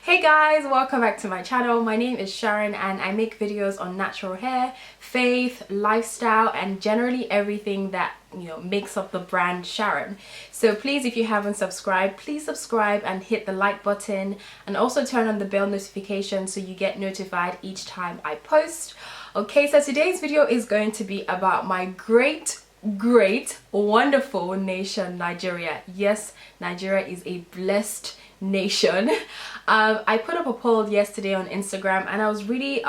Hey guys, welcome back to my channel. My name is Sharon and I make videos on natural hair, faith, lifestyle and generally everything that makes up the brand Sharon. So please, if you haven't subscribed, please subscribe and hit the like button and also turn on the bell notification so you get notified each time I post. Okay, so today's video is going to be about my great, wonderful nation, Nigeria. Yes, Nigeria is a blessed nation. I put up a poll yesterday on Instagram and I was really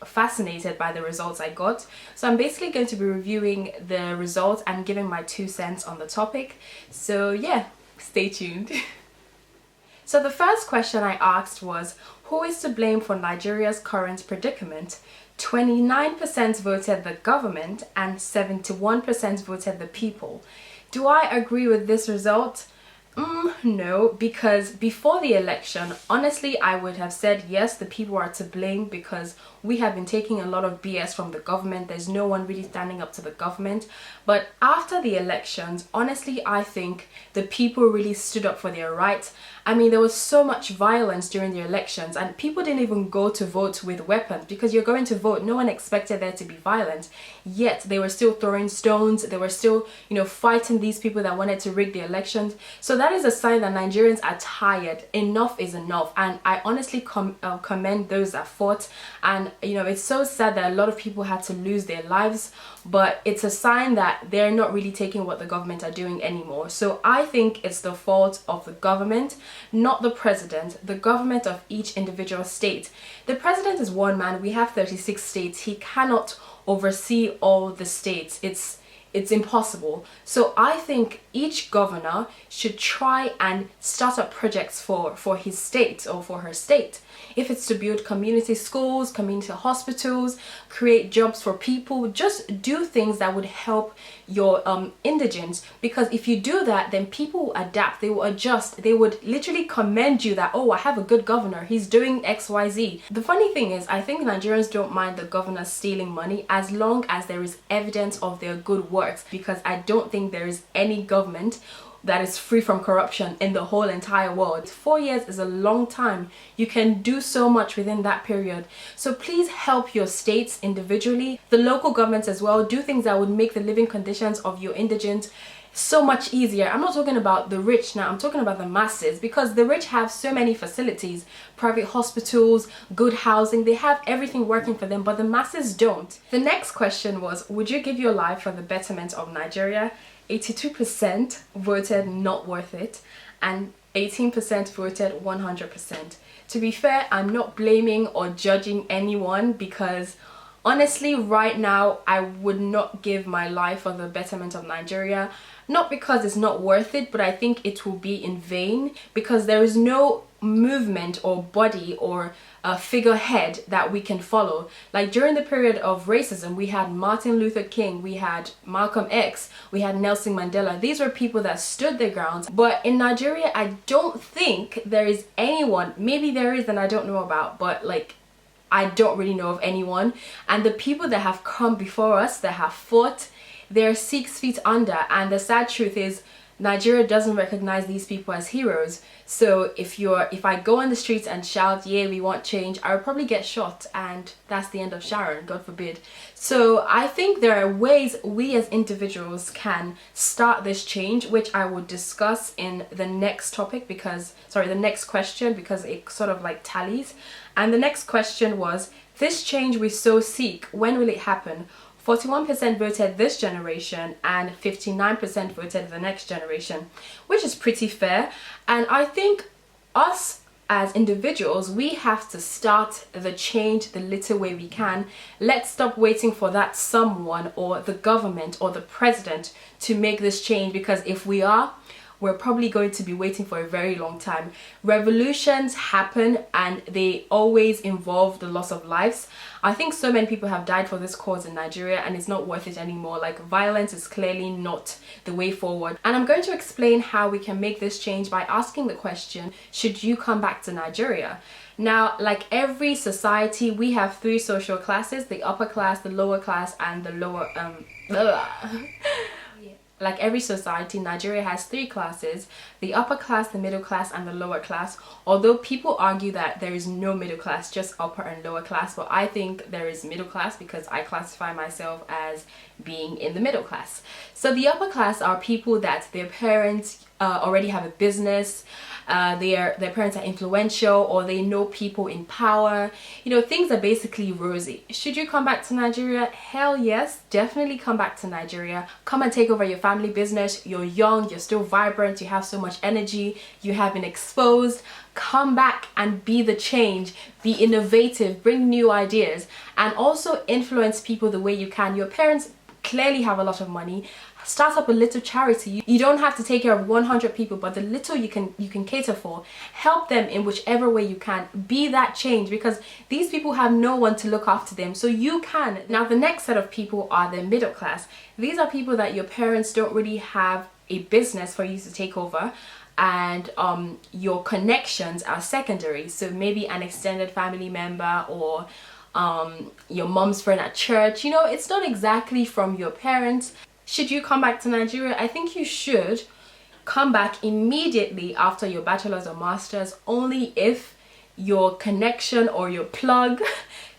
fascinated by the results I got. So I'm basically going to be reviewing the results and giving my 2 cents on the topic. So yeah, stay tuned. So the first question I asked was, who is to blame for Nigeria's current predicament? 29% voted the government and 71% voted the people. Do I agree with this result? No, because before the election, honestly, I would have said yes, the people are to blame because we have been taking a lot of BS from the government. There's no one really standing up to the government. But after the elections, honestly, I think the people really stood up for their rights. I mean, there was so much violence during the elections and people didn't even go to vote with weapons because you're going to vote. No one expected there to be violence. Yet they were still throwing stones. They were still, fighting these people that wanted to rig the elections. So that is a sign that Nigerians are tired. Enough is enough. And I honestly commend those that fought. And, it's so sad that a lot of people had to lose their lives. But it's a sign that they're not really taking what the government are doing anymore. So I think it's the fault of the government, not the president, the government of each individual state. The president is one man. We have 36 states. He cannot oversee all the states. It's impossible. So I think each governor should try and start up projects for his state or for her state. If it's to build community schools, community hospitals, create jobs for people, just do things that would help your indigents. Because if you do that, then people will adapt, they will adjust, they would literally commend you that, oh, I have a good governor, he's doing XYZ. The funny thing is, I think Nigerians don't mind the governor stealing money as long as there is evidence of their good works, because I don't think there is any government that is free from corruption in the whole entire world. 4 years is a long time. You can do so much within that period. So please help your states individually, the local governments as well. Do things that would make the living conditions of your indigents so much easier. I'm not talking about the rich now, I'm talking about the masses, because the rich have so many facilities, private hospitals, good housing, they have everything working for them, but the masses don't. The next question was, would you give your life for the betterment of Nigeria? 82% voted not worth it and 18% voted 100%. To be fair, I'm not blaming or judging anyone because honestly, right now, I would not give my life for the betterment of Nigeria. Not because it's not worth it, but I think it will be in vain because there is no movement or body or a figurehead that we can follow. Like during the period of racism, we had Martin Luther King, we had Malcolm X, we had Nelson Mandela. These were people that stood their grounds. But in Nigeria, I don't think there is anyone, maybe there is and I don't know about, but like I don't really know of anyone. And the people that have come before us, that have fought, they're 6 feet under. And the sad truth is, Nigeria doesn't recognize these people as heroes. So if I go on the streets and shout, yeah, we want change, I would probably get shot and that's the end of Sharon, God forbid. So I think there are ways we as individuals can start this change, which I will discuss in the next topic the next question, because it sort of like tallies. And the next question was, this change we so seek, when will it happen? 41% voted this generation and 59% voted the next generation, which is pretty fair. And I think us as individuals, we have to start the change the little way we can. Let's stop waiting for that someone or the government or the president to make this change, because if we are, we're probably going to be waiting for a very long time. Revolutions happen and they always involve the loss of lives. I think so many people have died for this cause in Nigeria and it's not worth it anymore. Like, violence is clearly not the way forward. And I'm going to explain how we can make this change by asking the question, should you come back to Nigeria? Now, like every society, we have 3 social classes: the upper class, the lower class, and the lower like every society, Nigeria has three classes: the upper class, the middle class, and the lower class. Although people argue that there is no middle class, just upper and lower class, but I think there is middle class because I classify myself as being in the middle class. So the upper class are people that their parents already have a business, their parents are influential, or they know people in power. You know, things are basically rosy. Should you come back to Nigeria? Hell yes, definitely come back to Nigeria. Come and take over your family business. You're young, you're still vibrant, you have so much energy, you have been exposed. Come back and be the change, be innovative, bring new ideas, and also influence people the way you can. Your parents clearly have a lot of money. Start up a little charity. You don't have to take care of 100 people, but the little you can cater for, help them in whichever way you can. Be that change, because these people have no one to look after them, so you can. Now the next set of people are the middle class. These are people that your parents don't really have a business for you to take over, and your connections are secondary. So maybe an extended family member, or your mom's friend at church. You know, it's not exactly from your parents. Should you come back to Nigeria? I think you should come back immediately after your bachelor's or master's, only if your connection or your plug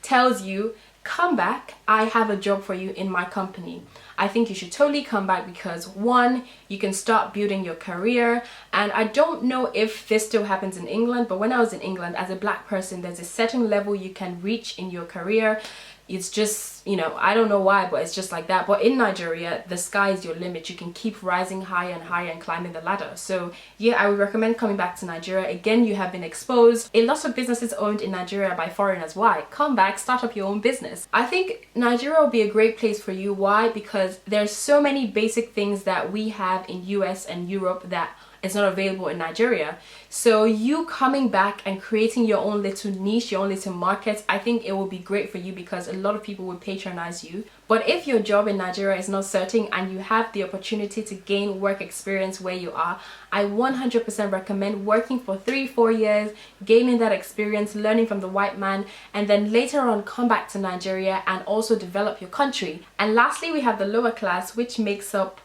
tells you, come back, I have a job for you in my company. I think you should totally come back because, one, you can start building your career. And I don't know if this still happens in England, but when I was in England as a black person, there's a certain level you can reach in your career. It's just, you know, I don't know why, but it's just like that. But in Nigeria, the sky is your limit. You can keep rising higher and higher and climbing the ladder. So yeah, I would recommend coming back to Nigeria. Again, you have been exposed. A lot of businesses owned in Nigeria by foreigners. Why? Come back, start up your own business. I think Nigeria will be a great place for you. Why? Because there's so many basic things that we have in US and Europe that is not available in Nigeria. So you coming back and creating your own little niche, your own little market, I think it will be great for you because a lot of people will patronize you. But if your job in Nigeria is not certain and you have the opportunity to gain work experience where you are, I 100% recommend working for 3-4 years, gaining that experience, learning from the white man, and then later on come back to Nigeria and also develop your country. And lastly, we have the lower class, which makes up,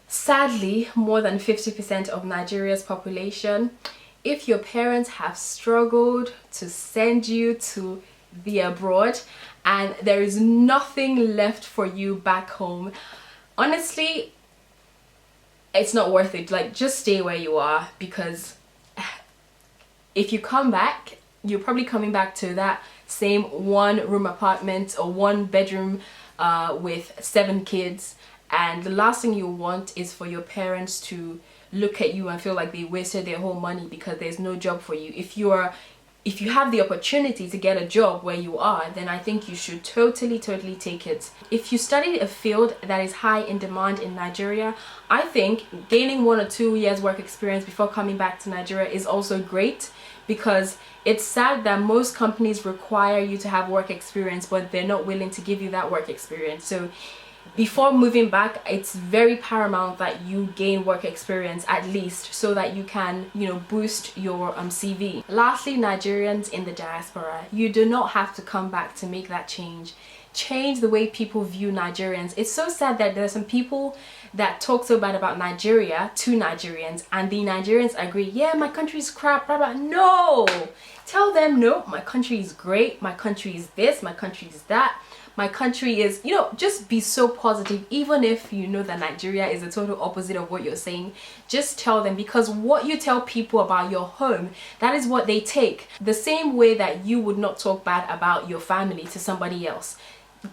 sadly, more than 50% of Nigeria's population. If your parents have struggled to send you to the abroad and there is nothing left for you back home, honestly, it's not worth it. Like, just stay where you are, because if you come back, you're probably coming back to that same 1-room apartment or 1-bedroom with 7 kids. And the last thing you want is for your parents to look at you and feel like they wasted their whole money because there's no job for you. If you have the opportunity to get a job where you are, then I think you should totally take it. If you studied a field that is high in demand in Nigeria, I think gaining 1 or 2 years work experience before coming back to Nigeria is also great, because it's sad that most companies require you to have work experience, but they're not willing to give you that work experience. So before moving back, it's very paramount that you gain work experience at least, so that you can, you know, boost your CV. Lastly, Nigerians in the diaspora, you do not have to come back to make that change. Change the way people view Nigerians. It's so sad that there are some people that talk so bad about Nigeria to Nigerians, and the Nigerians agree, yeah, my country is crap, blah blah. No! Tell them, no, my country is great, my country is this, my country is that. My country is, you know, just be so positive. Even if you know that Nigeria is the total opposite of what you're saying, just tell them, because what you tell people about your home, that is what they take. The same way that you would not talk bad about your family to somebody else.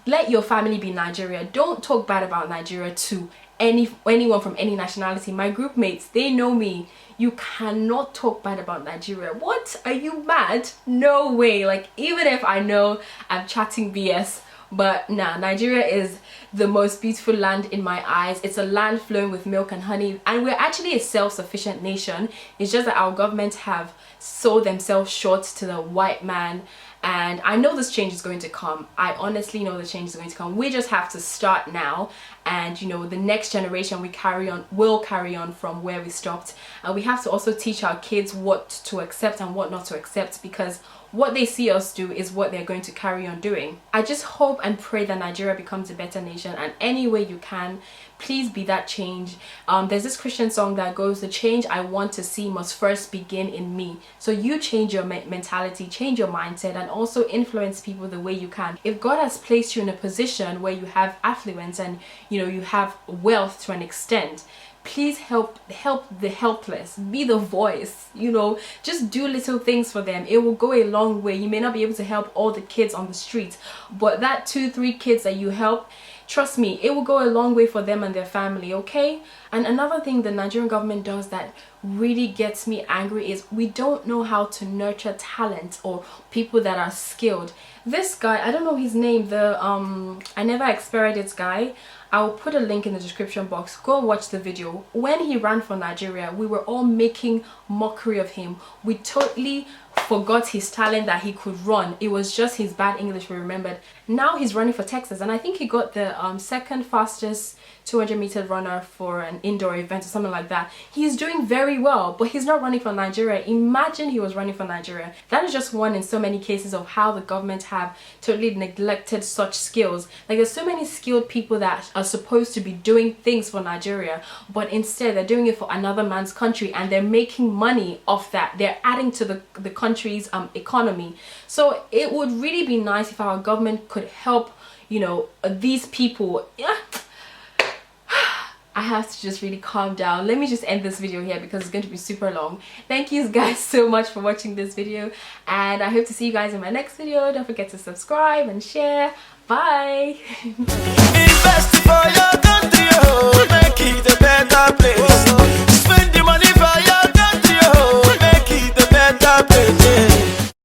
Let your family be Nigeria. Don't talk bad about Nigeria to anyone from any nationality. My group mates, they know me. You cannot talk bad about Nigeria. What? Are you mad? No way. Like, even if I know I'm chatting BS, but nah, Nigeria is the most beautiful land in my eyes. It's a land flowing with milk and honey, and we're actually a self-sufficient nation. It's just that our government have sold themselves short to the white man, and I know this change is going to come. I honestly know the change is going to come. We just have to start now, and you know, the next generation will carry on from where we stopped. And we have to also teach our kids what to accept and what not to accept, because what they see us do is what they're going to carry on doing. I just hope and pray that Nigeria becomes a better nation, and any way you can, please be that change. There's this Christian song that goes, the change I want to see must first begin in me. So you change your mentality, change your mindset, and also influence people the way you can. If God has placed you in a position where you have affluence and you have wealth to an extent, please help the helpless. Be the voice, just do little things for them. It will go a long way. You may not be able to help all the kids on the streets, but that 2-3 kids that you help, trust me, it will go a long way for them and their family, okay? And another thing the Nigerian government does that really gets me angry is we don't know how to nurture talent or people that are skilled. This guy, I don't know his name, the I never experienced guy. I'll put a link in the description box. Go watch the video. When he ran for Nigeria, we were all making mockery of him. We totally forgot his talent, that he could run. It was just his bad English we remembered. Now he's running for Texas, and I think he got the second fastest 200-meter runner for an indoor event or something like that. He's doing very well, but he's not running for Nigeria. Imagine he was running for Nigeria. That is just one in so many cases of how the government have totally neglected such skills. Like, there's so many skilled people that are supposed to be doing things for Nigeria, but instead they're doing it for another man's country, and they're making money off that. They're adding to the country's economy. So it would really be nice if our government could help these people. I have to just really calm down. Let me just end this video here because it's going to be super long. Thank you guys so much for watching this video, and I hope to see you guys in my next video. Don't forget to subscribe and share. Bye. Invest for your country, make it a better place.